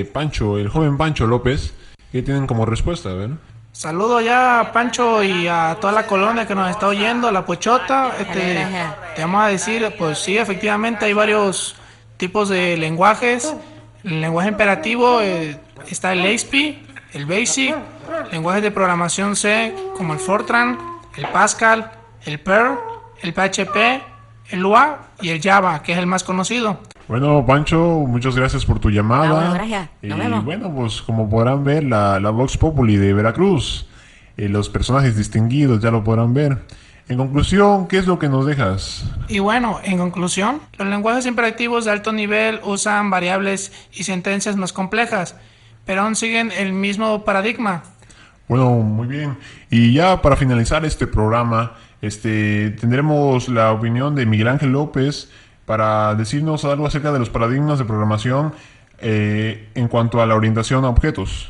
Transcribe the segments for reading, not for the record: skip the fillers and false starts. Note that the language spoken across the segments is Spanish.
Pancho, el joven Pancho López. ¿Qué tienen como respuesta? A ver. Saludo ya a Pancho y a toda la colonia que nos está oyendo, la Pochota. Te vamos a decir, pues sí, efectivamente hay varios tipos de lenguajes. El lenguaje imperativo está el ASP, el BASIC, lenguajes de programación C como el Fortran, el Pascal, el Perl, el PHP, el Lua y el Java, que es el más conocido. Bueno, Pancho, muchas gracias por tu llamada. Bueno, gracias. Nos vemos. Bueno, pues como podrán ver, la Vox Populi de Veracruz, los personajes distinguidos ya lo podrán ver. En conclusión, ¿qué es lo que nos dejas? Y bueno, en conclusión, los lenguajes imperativos de alto nivel usan variables y sentencias más complejas, pero aún siguen el mismo paradigma. Bueno, muy bien. Y ya para finalizar este programa, tendremos la opinión de Miguel Ángel López para decirnos algo acerca de los paradigmas de programación en cuanto a la orientación a objetos.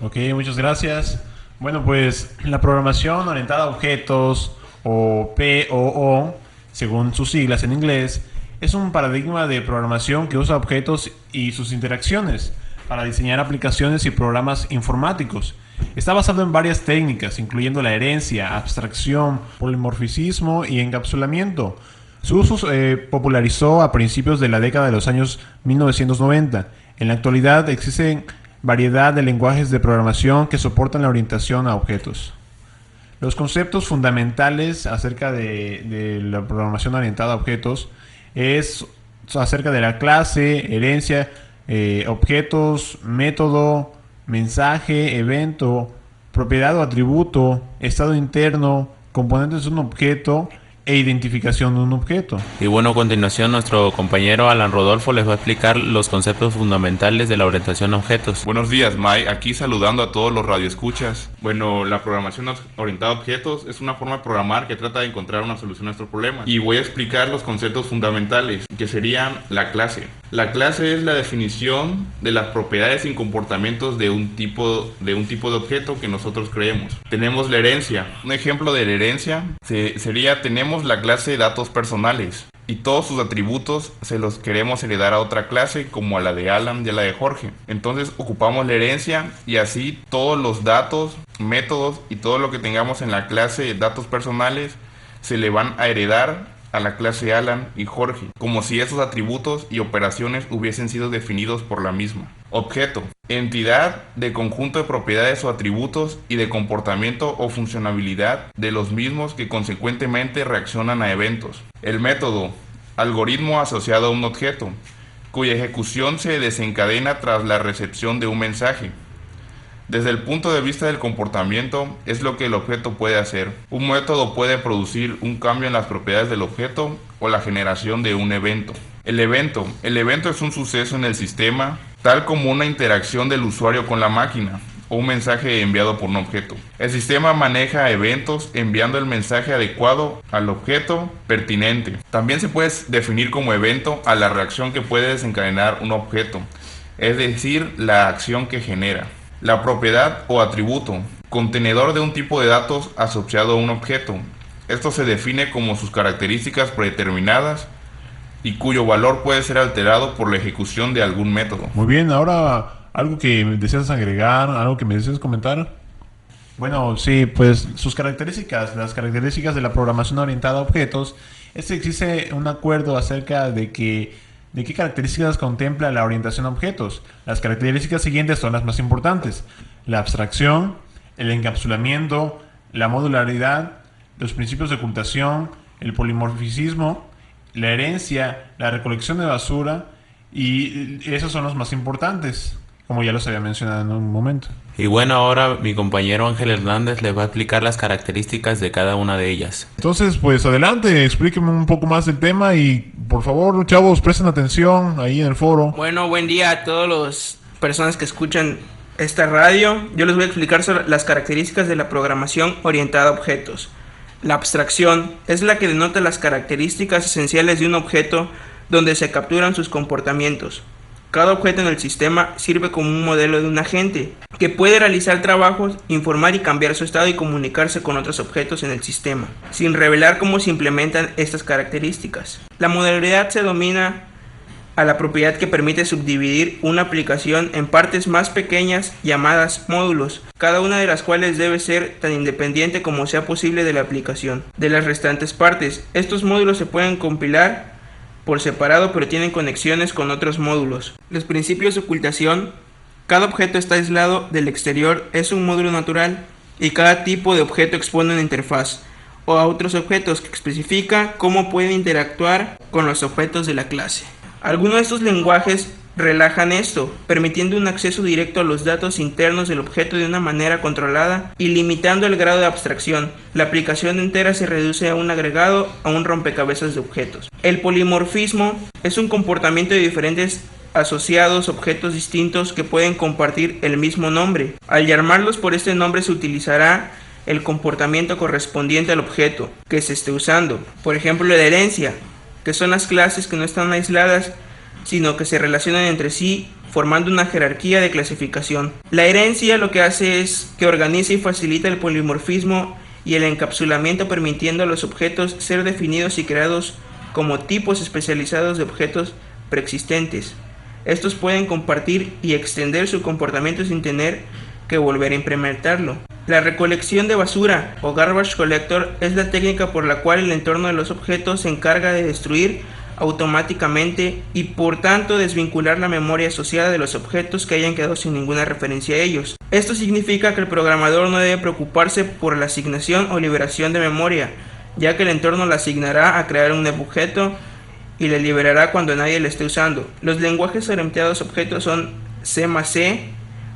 Ok, muchas gracias. Bueno, pues la programación orientada a objetos, o POO, según sus siglas en inglés, es un paradigma de programación que usa objetos y sus interacciones para diseñar aplicaciones y programas informáticos. Está basado en varias técnicas, incluyendo la herencia, abstracción, polimorfismo y encapsulamiento. Su uso se popularizó a principios de la década de los años 1990. En la actualidad existen variedad de lenguajes de programación que soportan la orientación a objetos. Los conceptos fundamentales acerca de la programación orientada a objetos es acerca de la clase, herencia, objetos, método, mensaje, evento, propiedad o atributo, estado interno, componentes de un objeto e identificación de un objeto. Y bueno, a continuación nuestro compañero Alan Rodolfo les va a explicar los conceptos fundamentales de la orientación a objetos. Buenos días, Mike, aquí saludando a todos los radioescuchas. Bueno, la programación orientada a objetos es una forma de programar que trata de encontrar una solución a nuestros problemas. Y voy a explicar los conceptos fundamentales, que serían la clase. La clase es la definición de las propiedades y comportamientos de un tipo de objeto que nosotros creemos. Tenemos la herencia. Un ejemplo de la herencia sería tenemos la clase de datos personales y todos sus atributos se los queremos heredar a otra clase como a la de Alan y a la de Jorge. Entonces ocupamos la herencia y así todos los datos, métodos y todo lo que tengamos en la clase de datos personales se le van a heredar a la clase Alan y Jorge, como si esos atributos y operaciones hubiesen sido definidos por la misma. Objeto: entidad de conjunto de propiedades o atributos y de comportamiento o funcionalidad de los mismos que consecuentemente reaccionan a eventos. El método: algoritmo asociado a un objeto, cuya ejecución se desencadena tras la recepción de un mensaje. Desde el punto de vista del comportamiento, es lo que el objeto puede hacer. Un método puede producir un cambio en las propiedades del objeto o la generación de un evento. El evento es un suceso en el sistema, tal como una interacción del usuario con la máquina o un mensaje enviado por un objeto. El sistema maneja eventos enviando el mensaje adecuado al objeto pertinente. También se puede definir como evento a la reacción que puede desencadenar un objeto, es decir, la acción que genera. La propiedad o atributo, contenedor de un tipo de datos asociado a un objeto. Esto se define como sus características predeterminadas y cuyo valor puede ser alterado por la ejecución de algún método. Muy bien, ahora algo que deseas agregar, algo que me deseas comentar. Bueno, sí, pues sus características, las características de la programación orientada a objetos, existe un acuerdo acerca de qué características contempla la orientación a objetos. Las características siguientes son las más importantes: la abstracción, el encapsulamiento, la modularidad, los principios de ocultación, el polimorfismo, la herencia, la recolección de basura, y esos son los más importantes, como ya los había mencionado en un momento. Y bueno, ahora mi compañero Ángel Hernández les va a explicar las características de cada una de ellas. Entonces, pues adelante, explíqueme un poco más del tema y por favor, chavos, presten atención ahí en el foro. Bueno, buen día a todas las personas que escuchan esta radio. Yo les voy a explicar sobre las características de la programación orientada a objetos. La abstracción es la que denota las características esenciales de un objeto donde se capturan sus comportamientos. Cada objeto en el sistema sirve como un modelo de un agente que puede realizar trabajos, informar y cambiar su estado y comunicarse con otros objetos en el sistema, sin revelar cómo se implementan estas características. La modularidad se domina a la propiedad que permite subdividir una aplicación en partes más pequeñas llamadas módulos, cada una de las cuales debe ser tan independiente como sea posible de la aplicación de las restantes partes. Estos módulos se pueden compilar por separado, pero tienen conexiones con otros módulos. Los principios de ocultación: cada objeto está aislado del exterior, es un módulo natural, y cada tipo de objeto expone una interfaz o a otros objetos que especifica cómo pueden interactuar con los objetos de la clase. Algunos de estos lenguajes relajan esto, permitiendo un acceso directo a los datos internos del objeto de una manera controlada y limitando el grado de abstracción. La aplicación entera se reduce a un agregado, a un rompecabezas de objetos. El polimorfismo es un comportamiento de diferentes asociados objetos distintos que pueden compartir el mismo nombre. Al llamarlos por este nombre se utilizará el comportamiento correspondiente al objeto que se esté usando. Por ejemplo, la herencia, que son las clases que no están aisladas, sino que se relacionan entre sí formando una jerarquía de clasificación. La herencia lo que hace es que organiza y facilita el polimorfismo y el encapsulamiento, permitiendo a los objetos ser definidos y creados como tipos especializados de objetos preexistentes. Estos pueden compartir y extender su comportamiento sin tener que volver a implementarlo. La recolección de basura o garbage collector es la técnica por la cual el entorno de los objetos se encarga de destruir automáticamente y por tanto desvincular la memoria asociada de los objetos que hayan quedado sin ninguna referencia a ellos. Esto significa que el programador no debe preocuparse por la asignación o liberación de memoria, ya que el entorno la asignará a crear un nuevo objeto y le liberará cuando nadie le esté usando. Los lenguajes orientados a objetos son C++,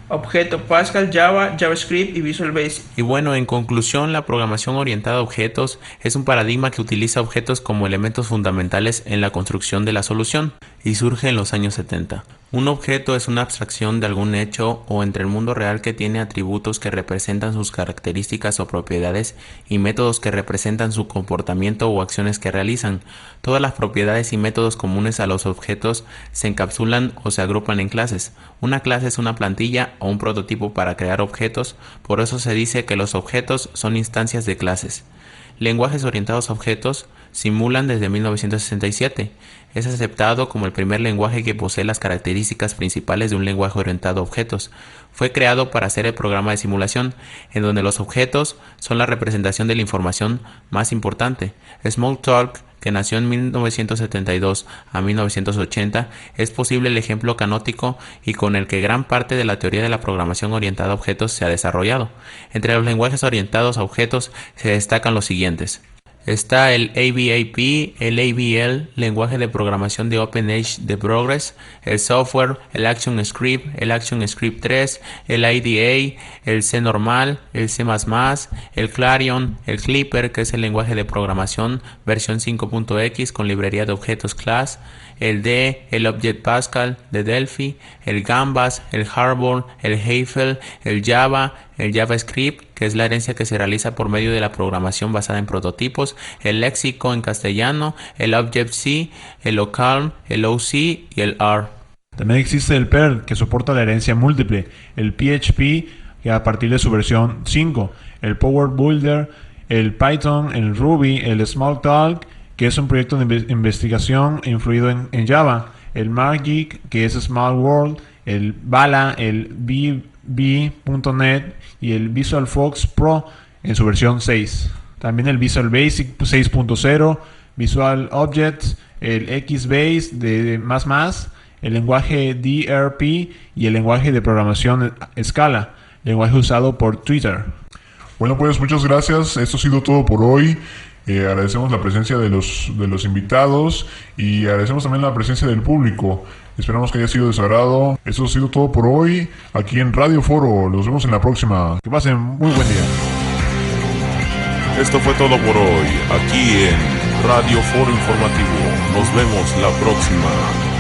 Objeto Pascal, Java, JavaScript y Visual Basic. Y bueno, en conclusión, la programación orientada a objetos es un paradigma que utiliza objetos como elementos fundamentales en la construcción de la solución y surge en los años 70. Un objeto es una abstracción de algún hecho o entre el mundo real que tiene atributos que representan sus características o propiedades y métodos que representan su comportamiento o acciones que realizan. Todas las propiedades y métodos comunes a los objetos se encapsulan o se agrupan en clases. Una clase es una plantilla o un prototipo para crear objetos, por eso se dice que los objetos son instancias de clases. Lenguajes orientados a objetos simulan desde 1967. Es aceptado como el primer lenguaje que posee las características principales de un lenguaje orientado a objetos. Fue creado para hacer el programa de simulación, en donde los objetos son la representación de la información más importante. Smalltalk, que nació en 1972 a 1980, es posible el ejemplo canónico y con el que gran parte de la teoría de la programación orientada a objetos se ha desarrollado. Entre los lenguajes orientados a objetos se destacan los siguientes. Está el ABAP, el ABL, lenguaje de programación de OpenAge de Progress, el Software, el ActionScript, el ActionScript 3, el IDA, el C normal, el C++, el Clarion, el Clipper, que es el lenguaje de programación versión 5.x con librería de objetos class, el D, el Object Pascal de Delphi, el Gambas, el Harbor, el Eiffel, el Java, el JavaScript, que es la herencia que se realiza por medio de la programación basada en prototipos, el léxico en castellano, el Object-C, el OCalm, el OC y el R. También existe el Perl, que soporta la herencia múltiple, el PHP, que a partir de su versión 5, el Power Builder, el Python, el Ruby, el Smalltalk, que es un proyecto de investigación influido en Java, el Magic, que es Small World, el Bala, el VB.NET y el Visual Fox Pro en su versión 6. También el Visual Basic 6.0, Visual Objects, el XBase de el lenguaje DRP y el lenguaje de programación Scala, lenguaje usado por Twitter. Bueno, pues muchas gracias. Esto ha sido todo por hoy. Agradecemos la presencia de los invitados y agradecemos también la presencia del público. Esperamos que haya sido de su agrado. Eso ha sido todo por hoy aquí en Radio Foro. Los vemos en la próxima. Que pasen muy buen día. Esto fue todo por hoy aquí en Radio Foro Informativo. Nos vemos la próxima.